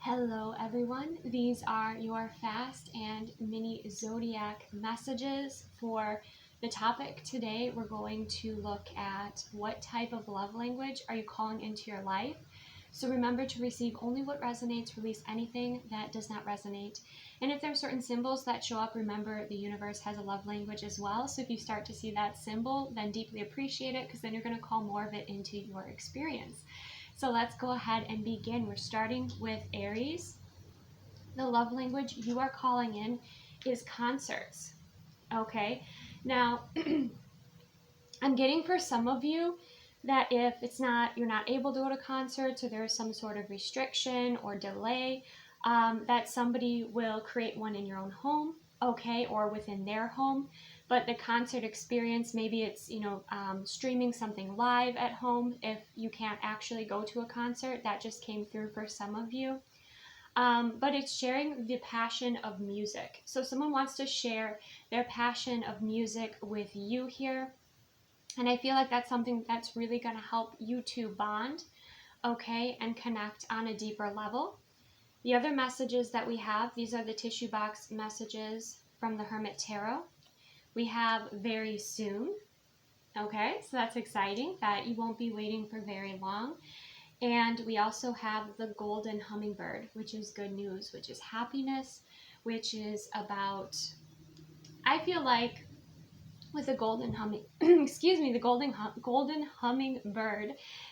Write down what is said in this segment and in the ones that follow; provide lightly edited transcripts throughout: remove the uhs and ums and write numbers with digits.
Hello everyone, these are your fast and mini Zodiac messages for the topic. Today we're going to look at what type of love language are you calling into your life. So remember to receive only what resonates, release anything that does not resonate. And if there are certain symbols that show up, remember the universe has a love language as well. So if you start to see that symbol, then deeply appreciate it, because then you're going to call more of it into your experience. So let's go ahead and begin. We're starting with Aries. The love language you are calling in is concerts. Okay, now I'm getting for some of you that if you're not able to go to concerts, or there's some sort of restriction or delay, that somebody will create one in your own home, okay, or within their home. But the concert experience, maybe it's, streaming something live at home if you can't actually go to a concert. That just came through for some of you. But it's sharing the passion of music. So someone wants to share their passion of music with you here. And I feel like that's something that's really going to help you two bond, okay, and connect on a deeper level. The other messages that we have, these are the tissue box messages from the Hermit Tarot. We have very soon, okay, so that's exciting that you won't be waiting for very long. And we also have the golden hummingbird, which is good news, which is happiness, which is about, I feel like with the golden golden hummingbird,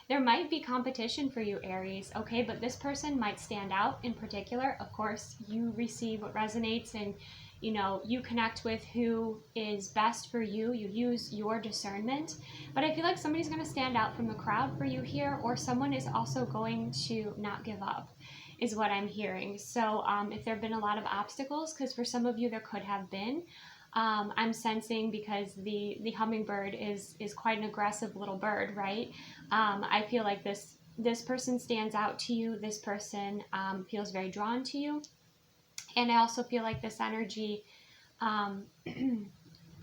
there might be competition for you, Aries, okay, but this person might stand out in particular. Of course, you receive what resonates, and you connect with who is best for you. You use your discernment, but I feel like somebody's going to stand out from the crowd for you here, or someone is also going to not give up, is what I'm hearing. So if there have been a lot of obstacles, because for some of you there could have been, I'm sensing, because the hummingbird is quite an aggressive little bird, right? I feel like this person stands out to you. This person feels very drawn to you. And I also feel like this energy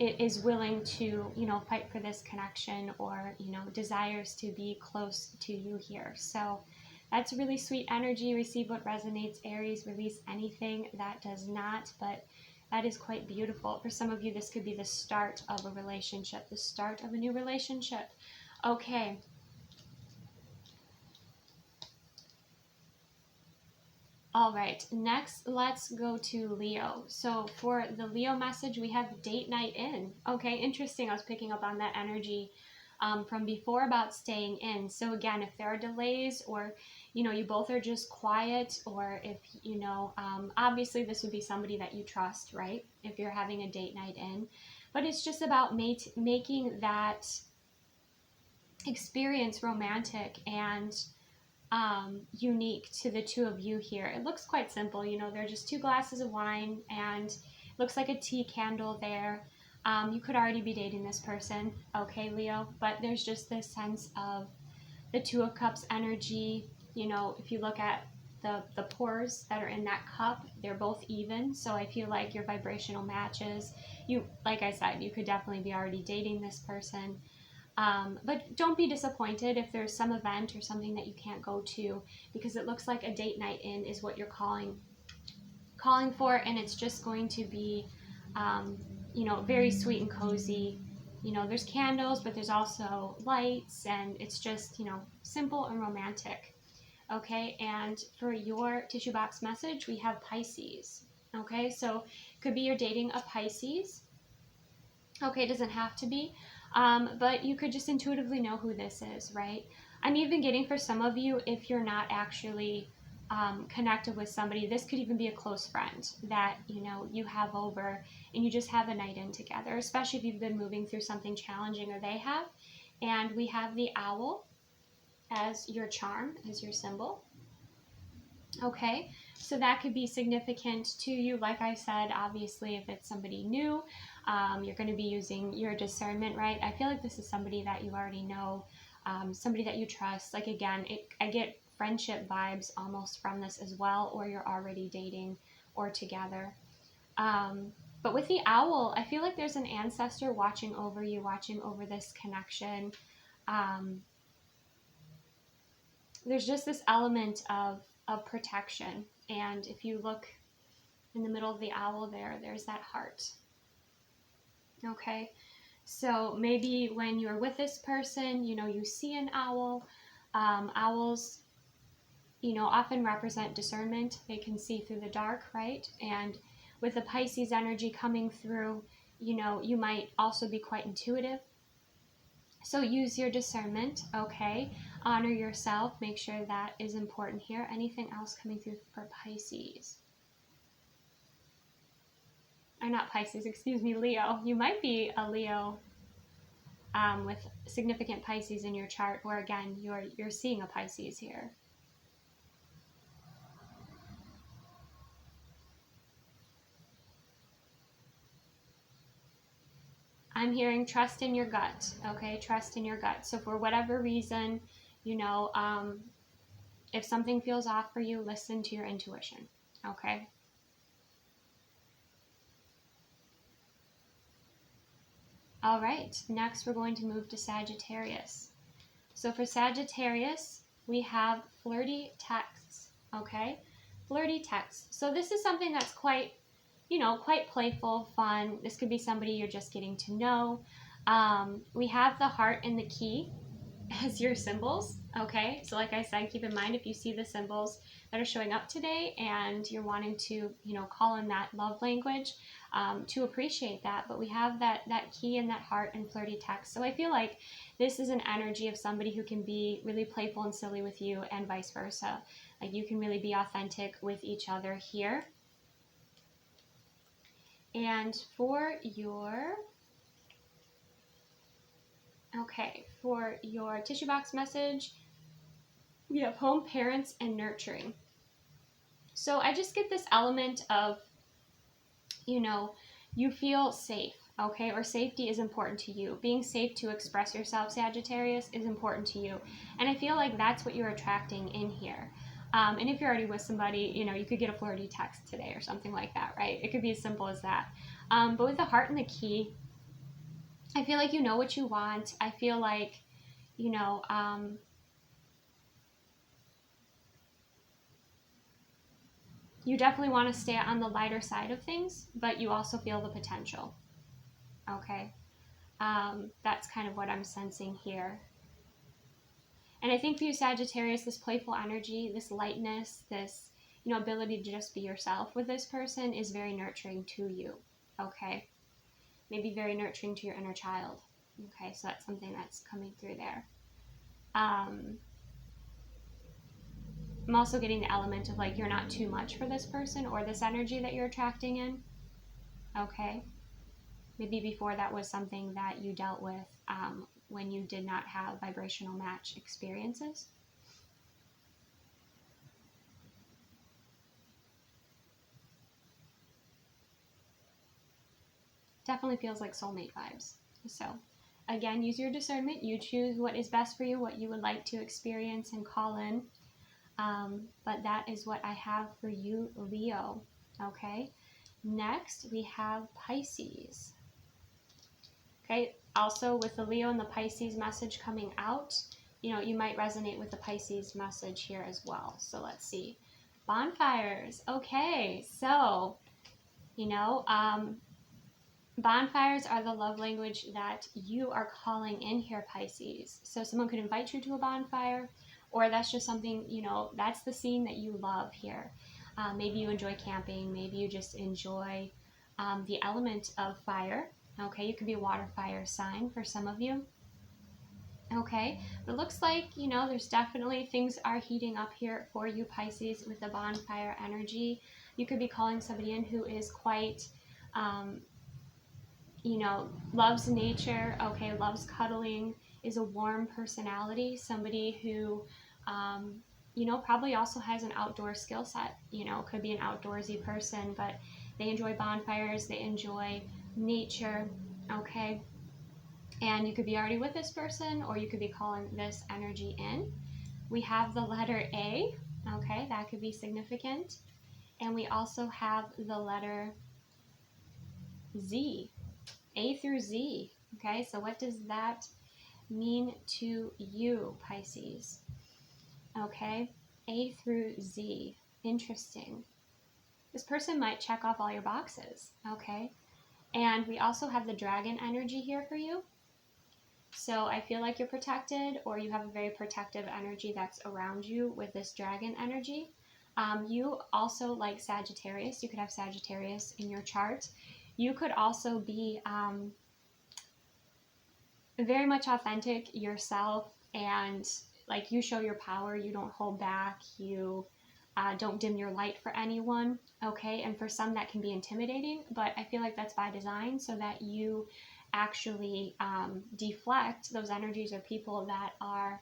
is willing to, fight for this connection, or, desires to be close to you here. So that's really sweet energy. Receive what resonates, Aries. Release anything that does not. But that is quite beautiful. For some of you, this could be the start of a relationship, the start of a new relationship. Okay. All right, next let's go to Leo. So for the Leo message, we have date night in. Okay, interesting. I was picking up on that energy from before about staying in. So again, if there are delays, or you both are just quiet, or if obviously this would be somebody that you trust, right, if you're having a date night in. But it's just about making that experience romantic and unique to the two of you here. It looks quite simple. They're just 2 glasses of wine, and looks like a tea candle there. You could already be dating this person, okay, Leo, but there's just this sense of the 2 of Cups energy. If you look at the pores that are in that cup, they're both even. So I feel like your vibrational matches. Like I said, you could definitely be already dating this person. But don't be disappointed if there's some event or something that you can't go to, because it looks like a date night in is what you're calling for, and it's just going to be very sweet and cozy. There's candles, but there's also lights, and it's just simple and romantic. Okay, and for your tissue box message, we have Pisces. Okay, so could be you're dating a Pisces. Okay, it doesn't have to be, but you could just intuitively know who this is, right? I'm even getting for some of you, if you're not actually connected with somebody, this could even be a close friend that you have over, and you just have a night in together, especially if you've been moving through something challenging, or they have. And we have the owl as your charm, as your symbol. Okay, so that could be significant to you. Like I said, obviously, if it's somebody new, you're going to be using your discernment, right? I feel like this is somebody that you already know, somebody that you trust. Like, again, I get friendship vibes almost from this as well, or you're already dating or together. But with the owl, I feel like there's an ancestor watching over you, watching over this connection. There's just this element of of protection. And if you look in the middle of the owl there, there's that heart. Okay, so maybe when you're with this person, you know, you see an owl. Owls, you know, often represent discernment. They can see through the dark, right? And with the Pisces energy coming through, you know, you might also be quite intuitive. So use your discernment, okay? Honor yourself. Make sure that is important here. Anything else coming through for Pisces? Or not Pisces, excuse me, Leo. You might be a Leo with significant Pisces in your chart, or again, you're seeing a Pisces here. I'm hearing trust in your gut, okay? Trust in your gut. So for whatever reason, you know, if something feels off for you, listen to your intuition, okay? All right, next we're going to move to Sagittarius. So for Sagittarius, we have flirty texts, okay? Flirty texts. So this is something that's quite, you know, quite playful, fun. This could be somebody you're just getting to know. We have the heart and the key as your symbols, okay? So like I said, keep in mind if you see the symbols that are showing up today and you're wanting to, you know, call in that love language, to appreciate that. But we have that key and that heart and flirty text. So I feel like this is an energy of somebody who can be really playful and silly with you and vice versa. Like you can really be authentic with each other here. And for your tissue box message, we have home, parents, and nurturing. So I just get this element of, you know, you feel safe, okay? Or safety is important to you. Being safe to express yourself, Sagittarius, is important to you. And I feel like that's what you're attracting in here. And if you're already with somebody, you know, you could get a flirty text today or something like that, right? It could be as simple as that. But with the heart and the key, I feel like you know what you want. I feel like, you know, you definitely want to stay on the lighter side of things, but you also feel the potential, okay? That's kind of what I'm sensing here. And I think for you, Sagittarius, this playful energy, this lightness, this, you know, ability to just be yourself with this person is very nurturing to you, okay? Maybe very nurturing to your inner child, okay? So that's something that's coming through there. I'm also getting the element of like you're not too much for this person or this energy that you're attracting in, okay? Maybe before that was something that you dealt with when you did not have vibrational match experiences. Definitely feels like soulmate vibes. So again, use your discernment. You choose what is best for you, what you would like to experience and call in. But that is what I have for you, Leo. Okay. Next, we have Pisces. Okay. Also, with the Leo and the Pisces message coming out, you know, you might resonate with the Pisces message here as well. So let's see. Bonfires. Okay. So, you know, bonfires are the love language that you are calling in here, Pisces. So someone could invite you to a bonfire, or that's just something, you know, that's the scene that you love here. Maybe you enjoy camping. Maybe you just enjoy the element of fire. Okay, you could be a water fire sign for some of you. Okay, but it looks like, you know, there's definitely things are heating up here for you, Pisces, with the bonfire energy. You could be calling somebody in who is quite... you know, loves nature, okay, loves cuddling, is a warm personality, somebody who, you know, probably also has an outdoor skill set, you know, could be an outdoorsy person, but they enjoy bonfires, they enjoy nature, okay, and you could be already with this person, or you could be calling this energy in. We have the letter A, okay, that could be significant, and we also have the letter Z, A through Z, okay? So what does that mean to you, Pisces? Okay? A through Z. Interesting. This person might check off all your boxes, okay? And we also have the dragon energy here for you. So I feel like you're protected, or you have a very protective energy that's around you with this dragon energy. You also like Sagittarius. You could have Sagittarius in your chart. You could also be very much authentic yourself, and like you show your power. You don't hold back. You don't dim your light for anyone, okay? And for some that can be intimidating, but I feel like that's by design so that you actually deflect those energies or people that are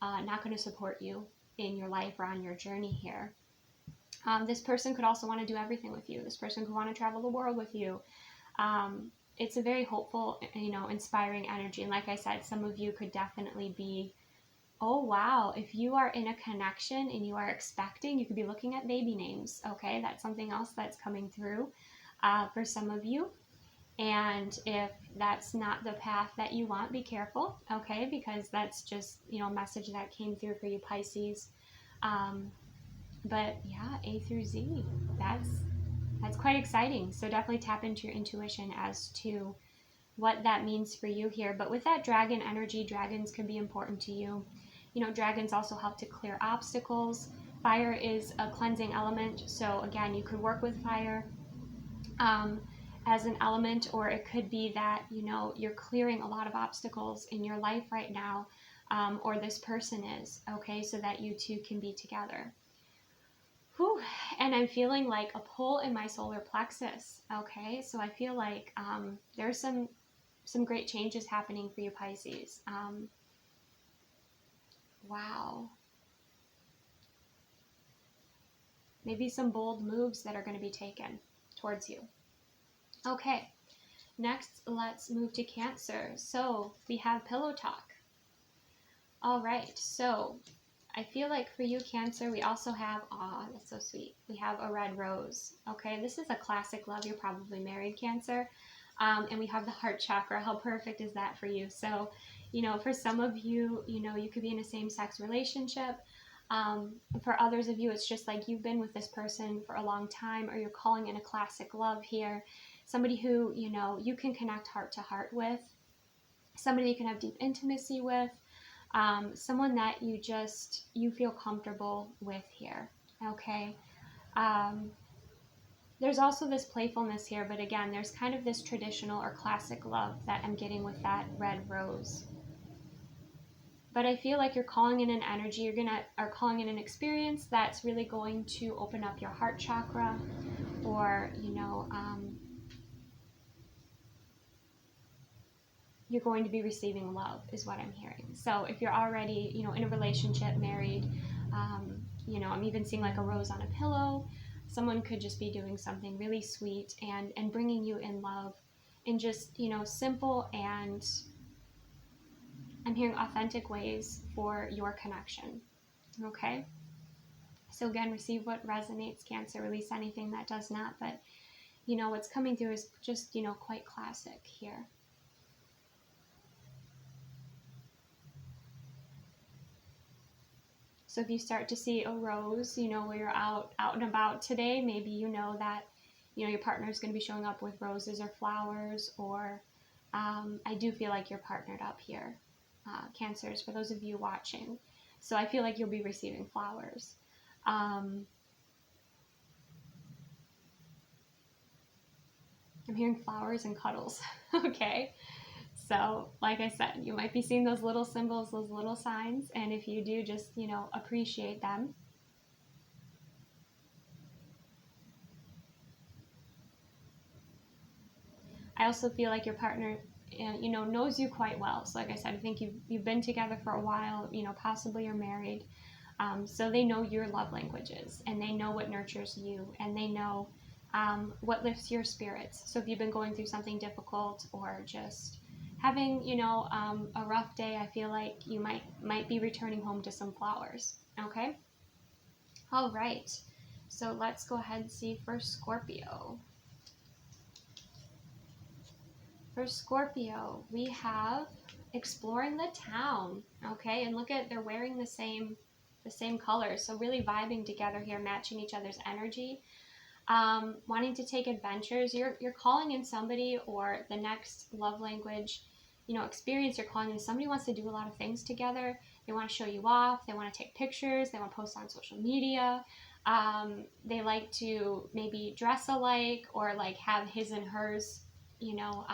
not going to support you in your life or on your journey here. This person could also want to do everything with you. This person could want to travel the world with you. It's a very hopeful, inspiring energy. And like I said, some of you could definitely be, oh wow, if you are in a connection and you are expecting, you could be looking at baby names, okay? That's something else that's coming through for some of you. And if that's not the path that you want, be careful, okay? Because that's just, a message that came through for you Pisces. But yeah, A through Z, that's quite exciting. So definitely tap into your intuition as to what that means for you here. But with that dragon energy, dragons can be important to you. Dragons also help to clear obstacles. Fire is a cleansing element. So again, you could work with fire as an element, or it could be that, you're clearing a lot of obstacles in your life right now, or this person is, okay, so that you two can be together. Whew. And I'm feeling like a pull in my solar plexus, okay? So I feel like there's some great changes happening for you Pisces. Wow. Maybe some bold moves that are going to be taken towards you. Okay, next let's move to Cancer. So we have pillow talk. All right, so I feel like for you Cancer, we also have, that's so sweet, we have a red rose. Okay, this is a classic love. You're probably married, Cancer. And we have the heart chakra. How perfect is that for you? So, for some of you, you could be in a same-sex relationship. For others of you, it's just like you've been with this person for a long time, or you're calling in a classic love here. Somebody who, you can connect heart to heart with. Somebody you can have deep intimacy with. Someone that you feel comfortable with here. Okay. There's also this playfulness here, but again, there's kind of this traditional or classic love that I'm getting with that red rose. But I feel like you're calling in an energy, are calling in an experience that's really going to open up your heart chakra, or, you're going to be receiving love is what I'm hearing. So if you're already, in a relationship, married, I'm even seeing like a rose on a pillow. Someone could just be doing something really sweet and bringing you in love in just, simple and I'm hearing authentic ways for your connection. Okay? So again, receive what resonates, Cancer. Release anything that does not. But, what's coming through is just, quite classic here. So if you start to see a rose, where you're out and about today, maybe that, your partner is going to be showing up with roses or flowers, or I do feel like you're partnered up here, Cancers, for those of you watching. So I feel like you'll be receiving flowers. I'm hearing flowers and cuddles, okay? So, like I said, you might be seeing those little symbols, those little signs, and if you do, just, appreciate them. I also feel like your partner, knows you quite well. So, like I said, I think you've been together for a while, possibly you're married. So they know your love languages, and they know what nurtures you, and they know what lifts your spirits. So if you've been going through something difficult, or just having, a rough day, I feel like you might be returning home to some flowers. Okay? All right. So let's go ahead and see for Scorpio. For Scorpio, we have exploring the town. Okay? And look at, they're wearing the same the same colors. So really vibing together here, matching each other's energy. Wanting to take adventures. You're calling in somebody, or the next love language, you know, experience you're calling in somebody who wants to do a lot of things together. They want to show you off. They want to take pictures. They want to post on social media. They like to maybe dress alike, or like have his and hers, you know,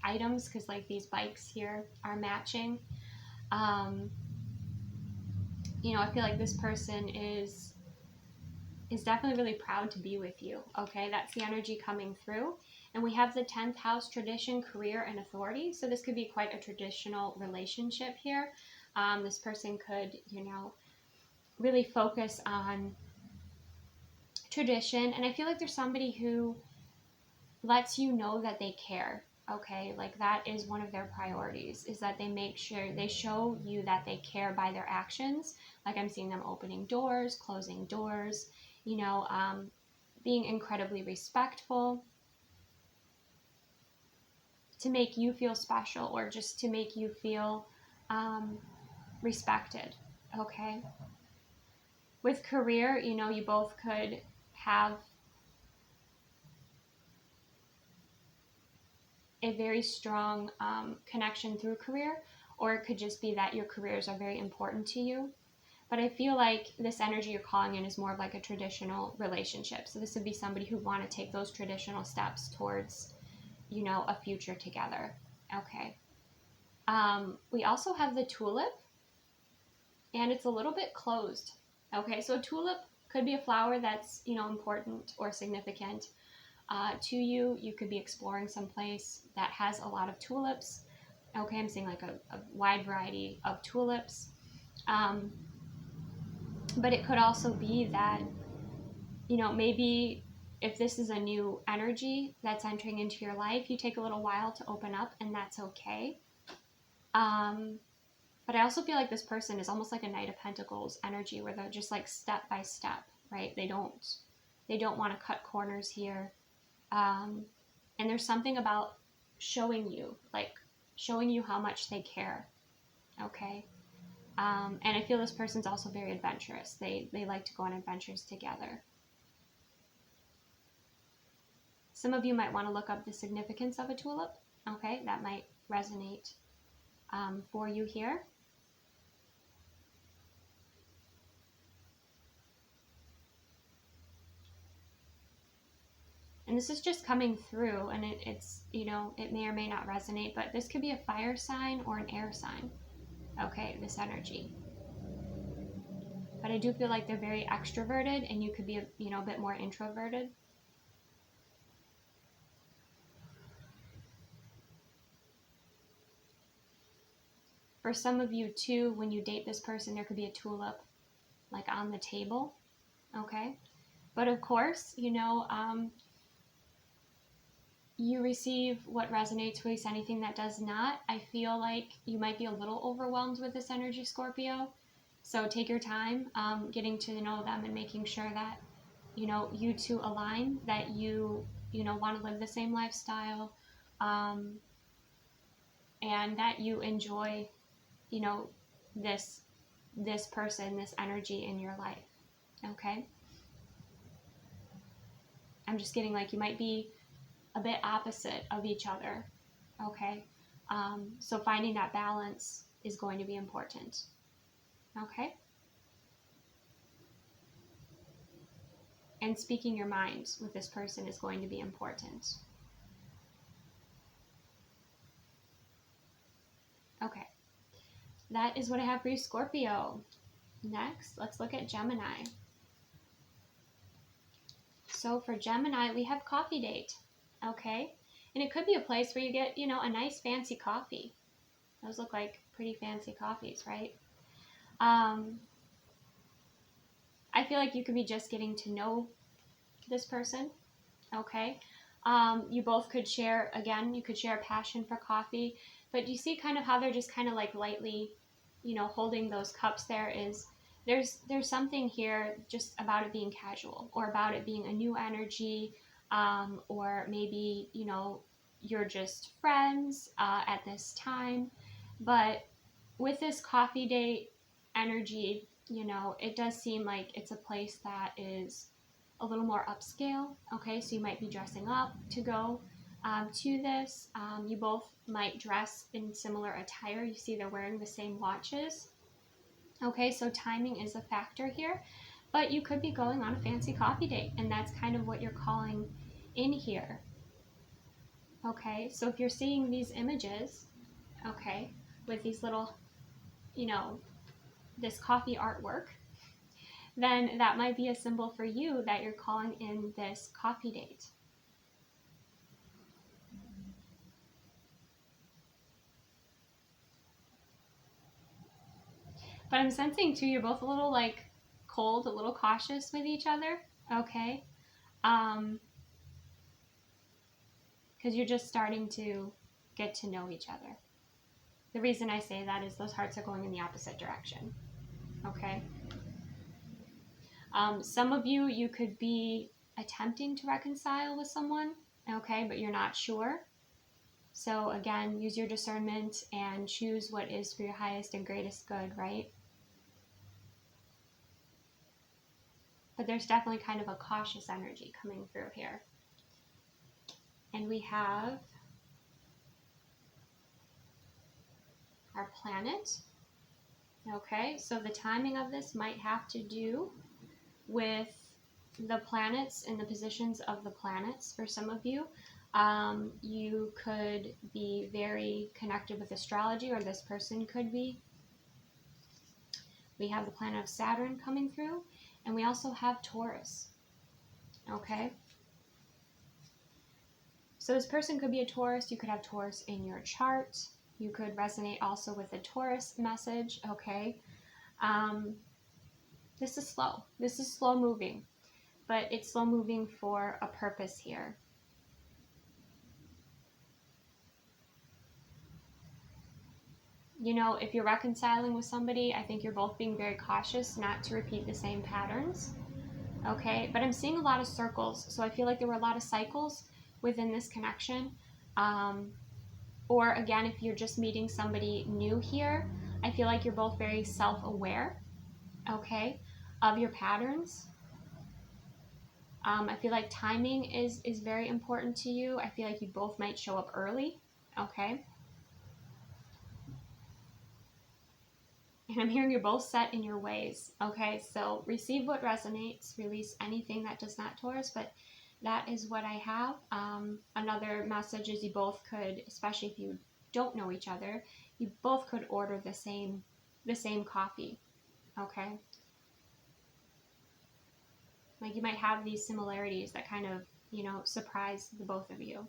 items, because like these bikes here are matching. You know, I feel like this person is definitely really proud to be with you. Okay, that's the energy coming through. And we have the 10th house, tradition, career, and authority. So this could be quite a traditional relationship here. This person could, you know, really focus on tradition. And I feel like there's somebody who lets you know that they care. Okay, like that is one of their priorities, is that they make sure they show you that they care by their actions. Like I'm seeing them opening doors, closing doors, you know, being incredibly respectful to make you feel special, or just to make you feel respected. Okay, with career, you know, you both could have a very strong connection through career, or it could just be that your careers are very important to you. But I feel like this energy you're calling in is more of like a traditional relationship. So this would be somebody who want to take those traditional steps towards, you know, a future together. Okay. We also have the tulip, and it's a little bit closed. Okay, so a tulip could be a flower that's, you know, important or significant to you. You could be exploring some place that has a lot of tulips. Okay, I'm seeing like a wide variety of tulips. But it could also be that, you know, maybe if this is a new energy that's entering into your life, you take a little while to open up, and that's okay. But I also feel like this person is almost like a Knight of Pentacles energy, where they're just like step by step, right? They don't want to cut corners here. And there's something about showing you how much they care. Okay. And I feel this person's also very adventurous. They like to go on adventures together. Some of you might want to look up the significance of a tulip. Okay, that might resonate for you here. And this is just coming through, and it's, you know, it may or may not resonate, but this could be a fire sign or an air sign. Okay, this energy. But I do feel like they're very extroverted, and you could be, you know, a bit more introverted. For some of you too, when you date this person, there could be a tulip like on the table. Okay, but of course, you know, you receive what resonates, release anything that does not. I feel like you might be a little overwhelmed with this energy, Scorpio. So take your time getting to know them and making sure that, you know, you two align, that you know, want to live the same lifestyle, and that you enjoy, you know, this person, this energy in your life. Okay? I'm just getting like you might be a bit opposite of each other. Okay? So finding that balance is going to be important. Okay? And speaking your mind with this person is going to be important. Okay. That is what I have for you, Scorpio. Next, let's look at Gemini. So for Gemini, we have coffee date. Okay? And it could be a place where you get, you know, a nice fancy coffee. Those look like pretty fancy coffees, right? I feel like you could be just getting to know this person. Okay? You both could share, again, you could share a passion for coffee, but you see kind of how they're just kind of like lightly, you know, holding those cups there. Is there's something here just about it being casual, or about it being a new energy, or maybe, you know, you're just friends at this time. But with this coffee date energy, you know, it does seem like it's a place that is a little more upscale. Okay, so you might be dressing up to go to this. You both might dress in similar attire. You see they're wearing the same watches. Okay, so timing is a factor here, but you could be going on a fancy coffee date, and that's kind of what you're calling in here. Okay, so if you're seeing these images, okay, with these little, you know, this coffee artwork, then that might be a symbol for you that you're calling in this coffee date. But I'm sensing too, you're both a little like cold, a little cautious with each other, okay? Because you're just starting to get to know each other. The reason I say that is those hearts are going in the opposite direction, okay? Some of you, you could be attempting to reconcile with someone, okay, but you're not sure. So again, use your discernment and choose what is for your highest and greatest good, right? But there's definitely kind of a cautious energy coming through here. And we have our planet. Okay, so the timing of this might have to do with the planets and the positions of the planets for some of you. You could be very connected with astrology, or this person could be. We have the planet of Saturn coming through, and we also have Taurus. Okay, so this person could be a Taurus. You could have Taurus in your chart. You could resonate also with a Taurus message. Okay, this is slow. This is slow moving, but it's slow moving for a purpose here. You know, if you're reconciling with somebody, I think you're both being very cautious not to repeat the same patterns. Okay, but I'm seeing a lot of circles, so I feel like there were a lot of cycles within this connection. Or again, if you're just meeting somebody new here, I feel like you're both very self-aware, okay, of your patterns. I feel like timing is very important to you. I feel like you both might show up early, okay? And I'm hearing you're both set in your ways, okay? So receive what resonates, release anything that does not, Taurus, but that is what I have. Another message is you both could, especially if you don't know each other, you both could order the same coffee, okay? Like you might have these similarities that kind of, you know, surprise the both of you.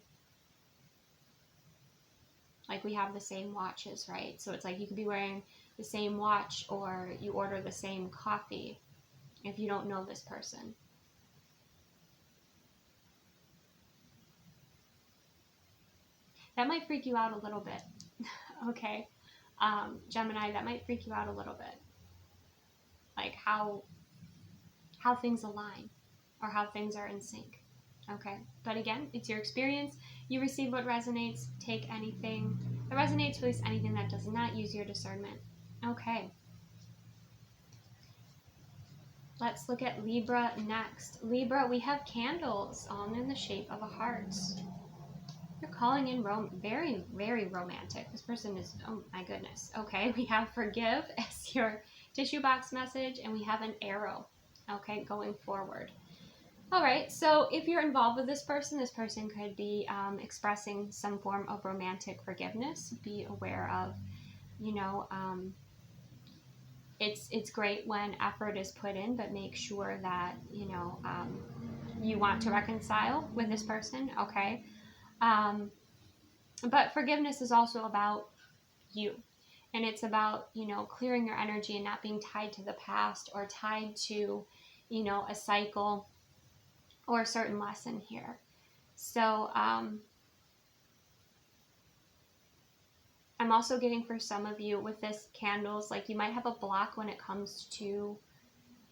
Like we have the same watches, right? So it's like you could be wearing the same watch, or you order the same coffee if you don't know this person. That might freak you out a little bit, okay? Gemini, that might freak you out a little bit. Like how things align or how things are in sync, okay? But again, it's your experience. You receive what resonates, take anything that resonates, release anything that does not. Use your discernment. Okay. Let's look at Libra next. Libra, we have candles all in the shape of a heart. You're calling in very, very romantic. This person is, oh my goodness. Okay, we have forgive as your tissue box message, and we have an arrow, okay, going forward. All right, so if you're involved with this person could be expressing some form of romantic forgiveness. Be aware of, you know, it's great when effort is put in, but make sure that, you know, you want to reconcile with this person, okay? But forgiveness is also about you. And it's about, you know, clearing your energy and not being tied to the past or tied to, you know, a cycle or a certain lesson here. So I'm also getting for some of you with this candles, like you might have a block when it comes to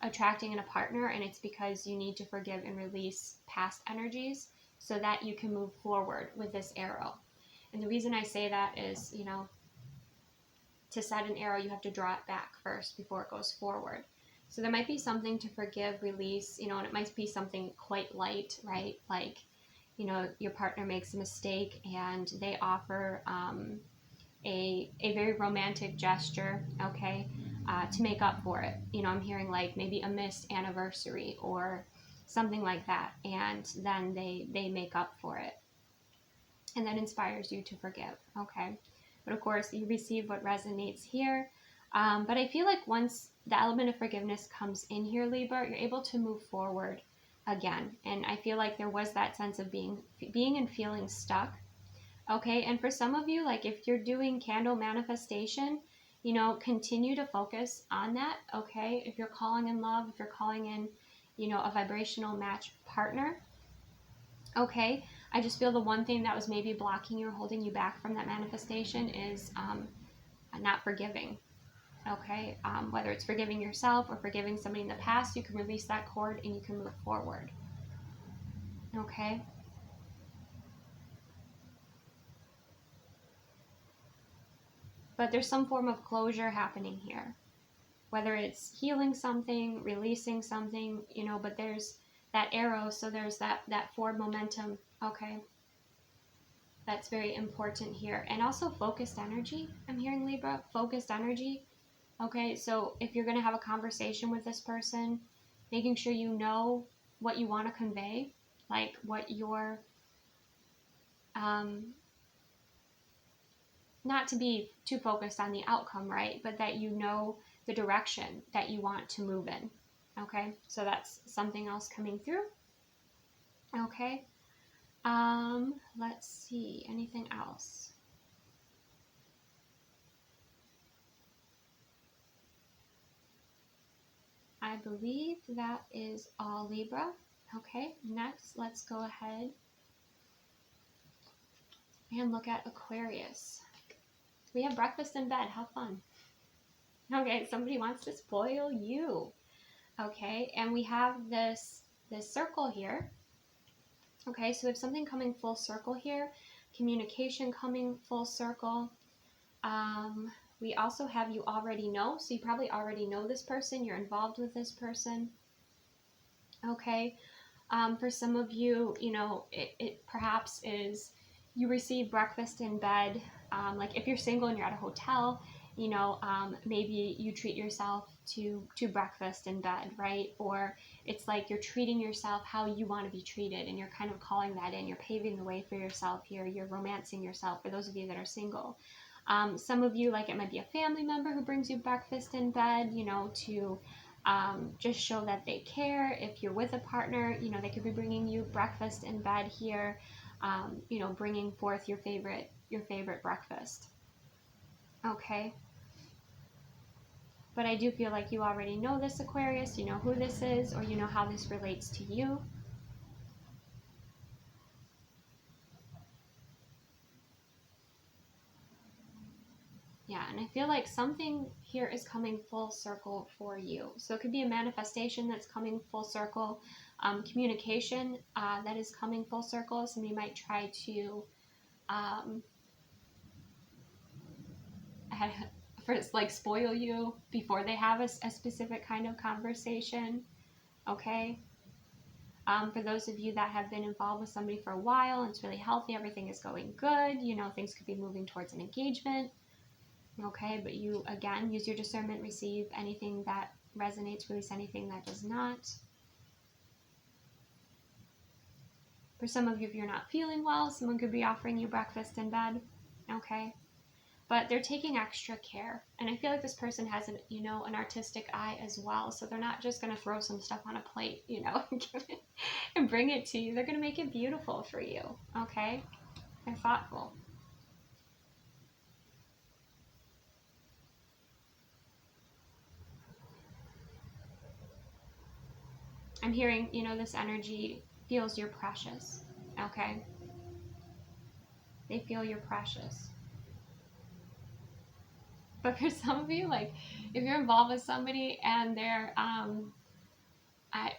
attracting in a partner, and it's because you need to forgive and release past energies so that you can move forward with this arrow. And the reason I say that is, you know, to set an arrow, you have to draw it back first before it goes forward. So there might be something to forgive, release, you know, and it might be something quite light, right? Like, you know, your partner makes a mistake and they offer a very romantic gesture, okay, to make up for it. You know, I'm hearing like maybe a missed anniversary or something like that, and then they make up for it, and that inspires you to forgive, okay? But of course, you receive what resonates here. But I feel like once the element of forgiveness comes in here, Libra, you're able to move forward again. And I feel like there was that sense of being and feeling stuck. Okay, and for some of you, like if you're doing candle manifestation, you know, continue to focus on that, okay? If you're calling in love, if you're calling in, you know, a vibrational match partner, okay? I just feel the one thing that was maybe blocking you or holding you back from that manifestation is not forgiving, okay? Whether it's forgiving yourself or forgiving somebody in the past, you can release that cord and you can move forward, okay? But there's some form of closure happening here, whether it's healing something, releasing something, you know, but there's that arrow, so there's that forward momentum, okay? That's very important here. And also focused energy, I'm hearing, Libra, focused energy, okay? So if you're going to have a conversation with this person, making sure you know what you want to convey, like what your, not to be too focused on the outcome, right? But that you know the direction that you want to move in. Okay, so that's something else coming through. Okay, let's see, anything else? I believe that is all, Libra. Okay, next let's go ahead and look at Aquarius. We have breakfast in bed, how fun. Okay, somebody wants to spoil you. Okay, and we have this circle here. Okay, so we have something coming full circle here, communication coming full circle. We also have you already know, so you probably already know this person, you're involved with this person. Okay, for some of you, you know, it perhaps is you receive breakfast in bed. Like if you're single and you're at a hotel, you know, maybe you treat yourself to breakfast in bed, right? Or it's like you're treating yourself how you want to be treated, and you're kind of calling that in. You're paving the way for yourself here. You're romancing yourself, for those of you that are single. Some of you, like it might be a family member who brings you breakfast in bed, you know, to just show that they care. If you're with a partner, you know, they could be bringing you breakfast in bed here, you know, bringing forth your favorite breakfast. Okay. But I do feel like you already know this, Aquarius, you know who this is, or you know how this relates to you. Yeah, and I feel like something here is coming full circle for you. So it could be a manifestation that's coming full circle, communication that is coming full circle. Somebody might try to first, like, spoil you before they have a specific kind of conversation, okay? For those of you that have been involved with somebody for a while and it's really healthy, everything is going good, you know, things could be moving towards an engagement, okay? But you, again, use your discernment, receive anything that resonates, release anything that does not. For some of you, if you're not feeling well, someone could be offering you breakfast in bed, okay? But they're taking extra care. And I feel like this person has an, you know, an artistic eye as well. So they're not just going to throw some stuff on a plate, you know, and bring it to you. They're going to make it beautiful for you, okay? They're thoughtful. I'm hearing, you know, this energy feels you're precious, okay? They feel you're precious. But for some of you, like, if you're involved with somebody and they're,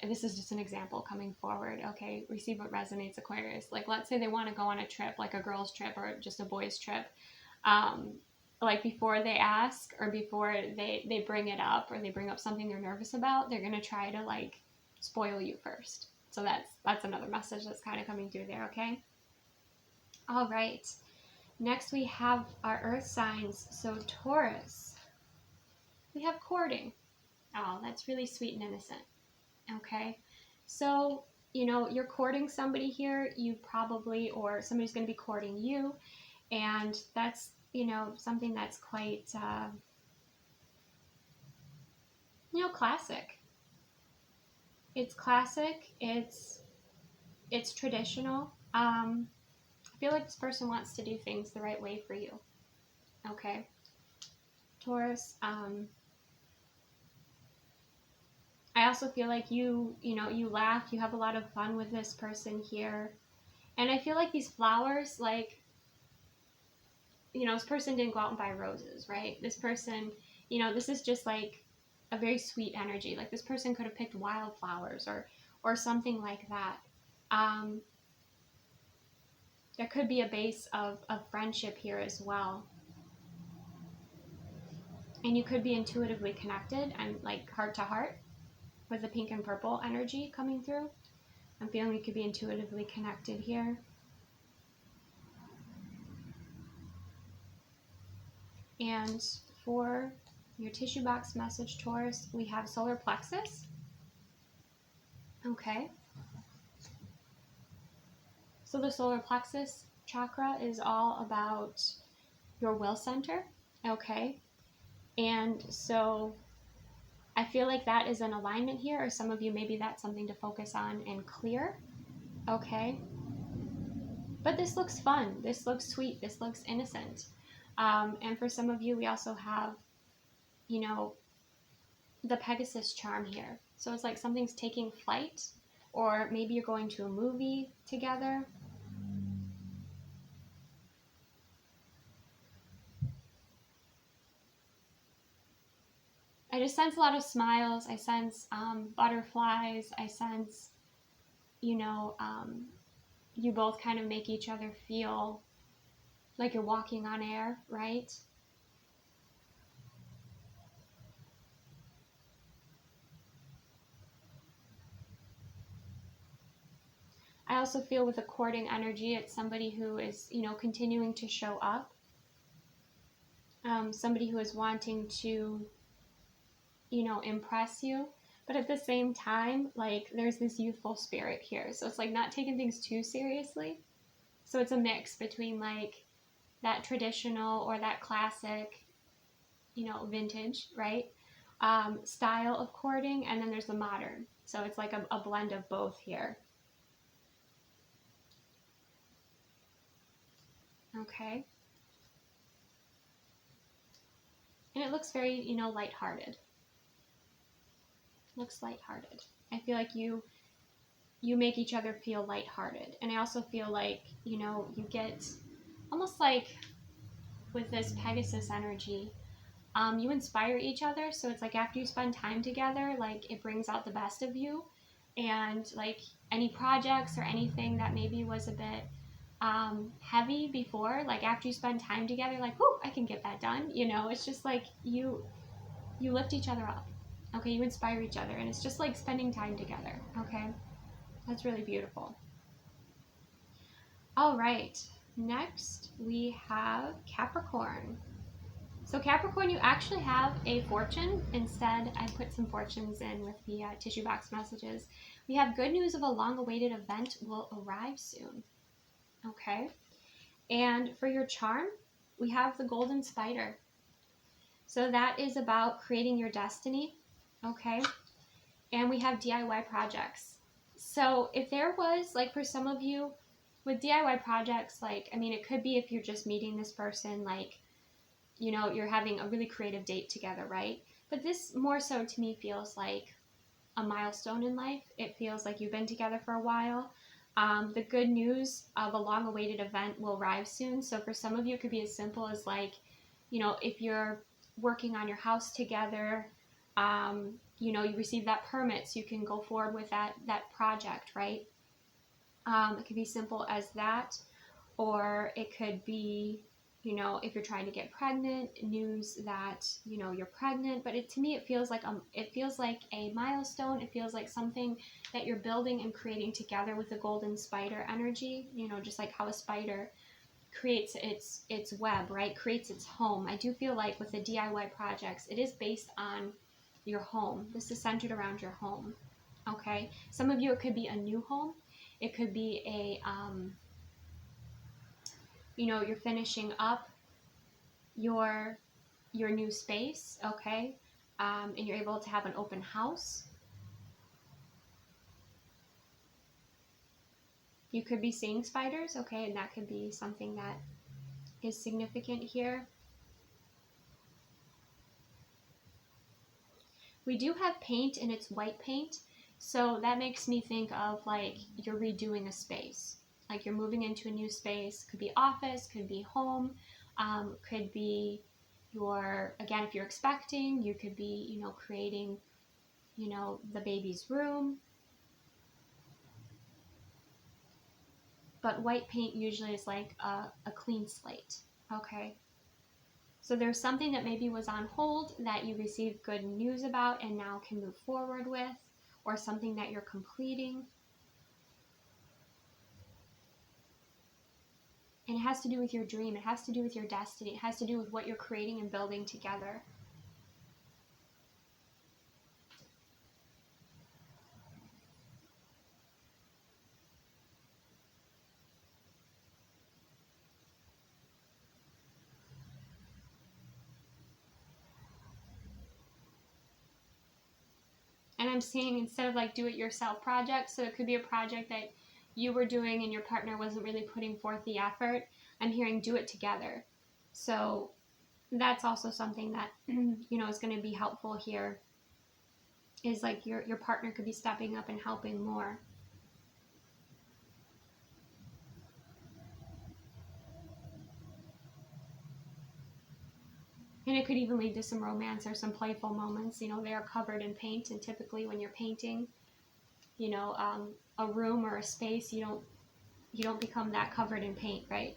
this is just an example coming forward, okay? Receive what resonates, Aquarius. Like, let's say they want to go on a trip, like a girl's trip or just a boy's trip. like before they ask or before they bring it up or they bring up something they're nervous about, they're going to try to like spoil you first. So that's another message that's kind of coming through there, okay? All right. Next we have our earth signs. So Taurus, we have courting. Oh, that's really sweet and innocent. Okay. So, you know, you're courting somebody here, you probably, or somebody's going to be courting you. And that's, you know, something that's quite, you know, classic. It's classic. It's traditional. I feel like this person wants to do things the right way for you. Okay. Taurus, I also feel like you know, you laugh, you have a lot of fun with this person here. And I feel like these flowers, like, you know, this person didn't go out and buy roses, right? This person, you know, this is just like a very sweet energy. Like this person could have picked wildflowers or something like that. There could be a base of friendship here as well. And you could be intuitively connected and like heart to heart with the pink and purple energy coming through. I'm feeling you could be intuitively connected here. And for your tissue box message, Taurus, we have solar plexus. Okay. So the solar plexus chakra is all about your will center. Okay. And so I feel like that is an alignment here, or some of you, maybe that's something to focus on and clear. Okay. But this looks fun. This looks sweet. This looks innocent. And for some of you, we also have, you know, the Pegasus charm here. So it's like something's taking flight, or maybe you're going to a movie together. I just sense a lot of smiles. I sense butterflies. I sense, you know, you both kind of make each other feel like you're walking on air, right? I also feel with a courting energy, it's somebody who is, you know, continuing to show up. Somebody who is wanting to, you know, impress you. But at the same time, like, there's this youthful spirit here. So it's like not taking things too seriously. So it's a mix between like that traditional or that classic, you know, vintage, right? Style of courting, and then there's the modern. So it's like a blend of both here. Okay. And it looks very, you know, lighthearted. Looks lighthearted. I feel like you make each other feel lighthearted. And I also feel like, you know, you get almost like with this Pegasus energy, you inspire each other. So it's like after you spend time together, like it brings out the best of you. And like any projects or anything that maybe was a bit heavy before, like after you spend time together, like, whoo, I can get that done. You know, it's just like you lift each other up. Okay, you inspire each other, and it's just like spending time together. Okay, that's really beautiful. All right, next we have Capricorn. So Capricorn, you actually have a fortune. Instead, I put some fortunes in with the tissue box messages. We have good news of a long-awaited event will arrive soon. Okay. And for your charm, we have the golden spider. So that is about creating your destiny. Okay. And we have DIY projects. So if there was, like for some of you with DIY projects, like, I mean, it could be if you're just meeting this person, like, you know, you're having a really creative date together, right? But this more so to me feels like a milestone in life. It feels like you've been together for a while. The good news of a long-awaited event will arrive soon. So for some of you, it could be as simple as like, you know, if you're working on your house together, you know, you receive that permit so you can go forward with that project, right? It could be simple as that, or it could be, you know, if you're trying to get pregnant, news that, you know, you're pregnant. But to me, it feels like a milestone. It feels like something that you're building and creating together with the golden spider energy, you know, just like how a spider creates its web, right? Creates its home. I do feel like with the DIY projects, it is based on your home. This is centered around your home. Okay. Some of you, it could be a new home. It could be a, you know, you're finishing up your new space, okay, and you're able to have an open house. You could be seeing spiders, okay, and that could be something that is significant here. We do have paint, and it's white paint, so that makes me think of like you're redoing a space, like you're moving into a new space. Could be office, could be home, could be your, again, if you're expecting, you could be, you know, creating, you know, the baby's room. But white paint usually is like a clean slate, okay? So there's something that maybe was on hold that you received good news about and now can move forward with, or something that you're completing. And it has to do with your dream. It has to do with your destiny. It has to do with what you're creating and building together. And I'm seeing, instead of like do-it-yourself projects, so it could be a project that you were doing and your partner wasn't really putting forth the effort, I'm hearing do it together. So that's also something that, you know, is going to be helpful here, is like your partner could be stepping up and helping more. And it could even lead to some romance or some playful moments. You know, they are covered in paint, and typically when you're painting, you know, a room or a space, you don't become that covered in paint, right?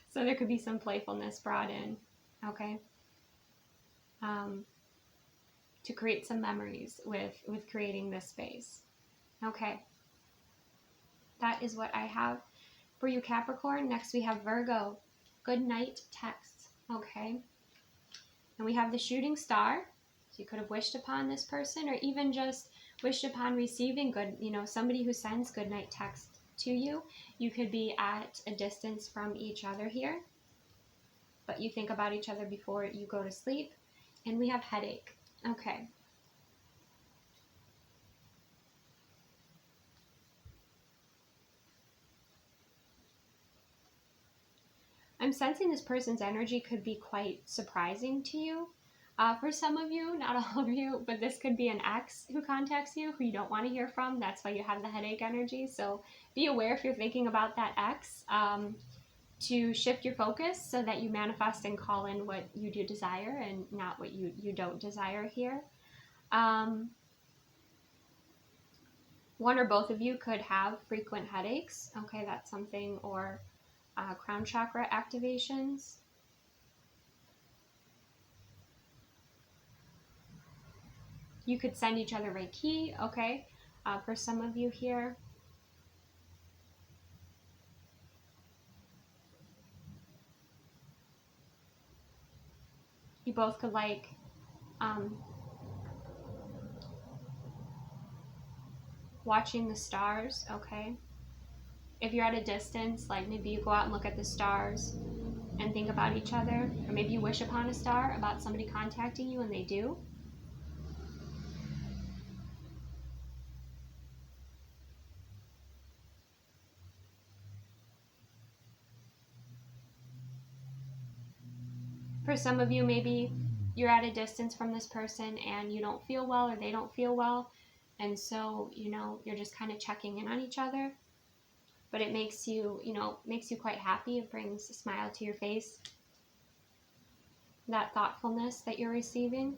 So there could be some playfulness brought in, okay, to create some memories with creating this space. Okay, that is what I have for you, Capricorn. Next we have Virgo. Good night texts, okay? And we have the shooting star. So you could have wished upon this person, or even just wished upon receiving good, you know, somebody who sends good night text to you. You could be at a distance from each other here, but you think about each other before you go to sleep. And we have headache. Okay. I'm sensing this person's energy could be quite surprising to you. For some of you, not all of you, but this could be an ex who contacts you who you don't want to hear from. That's why you have the headache energy. So be aware if you're thinking about that ex, to shift your focus so that you manifest and call in what you do desire and not what you don't desire here. One or both of you could have frequent headaches. Okay, that's something, or crown chakra activations. You could send each other Reiki, okay, for some of you here. You both could like watching the stars, okay? If you're at a distance, like maybe you go out and look at the stars and think about each other, or maybe you wish upon a star about somebody contacting you and they do. For some of you, maybe you're at a distance from this person and you don't feel well, or they don't feel well, and so, you know, you're just kind of checking in on each other. But it makes you, you know, makes you quite happy. It brings a smile to your face, that thoughtfulness that you're receiving.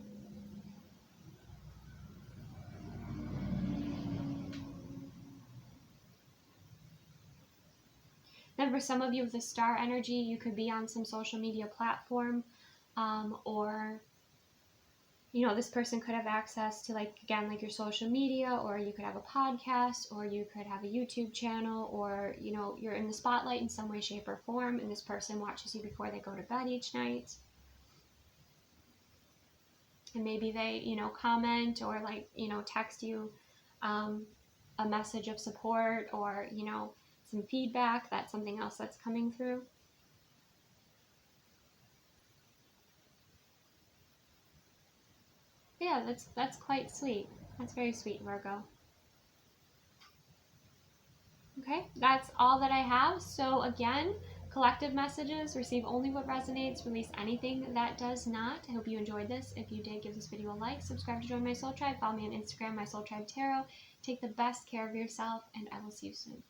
Then then for some of you with the star energy, you could be on some social media platform, or this person could have access to, like, again, like your social media, or you could have a podcast, or you could have a YouTube channel, or, you're in the spotlight in some way, shape, or form, and this person watches you before they go to bed each night. And maybe they, comment or, like, text you a message of support, or, some feedback. That's something else that's coming through. Yeah, that's quite sweet. That's very sweet, Virgo. Okay, that's all that I have. So again, collective messages, receive only what resonates, release anything that does not. I hope you enjoyed this. If you did, give this video a like, subscribe to join my soul tribe, follow me on Instagram, my soul tribe tarot. Take the best care of yourself, and I will see you soon.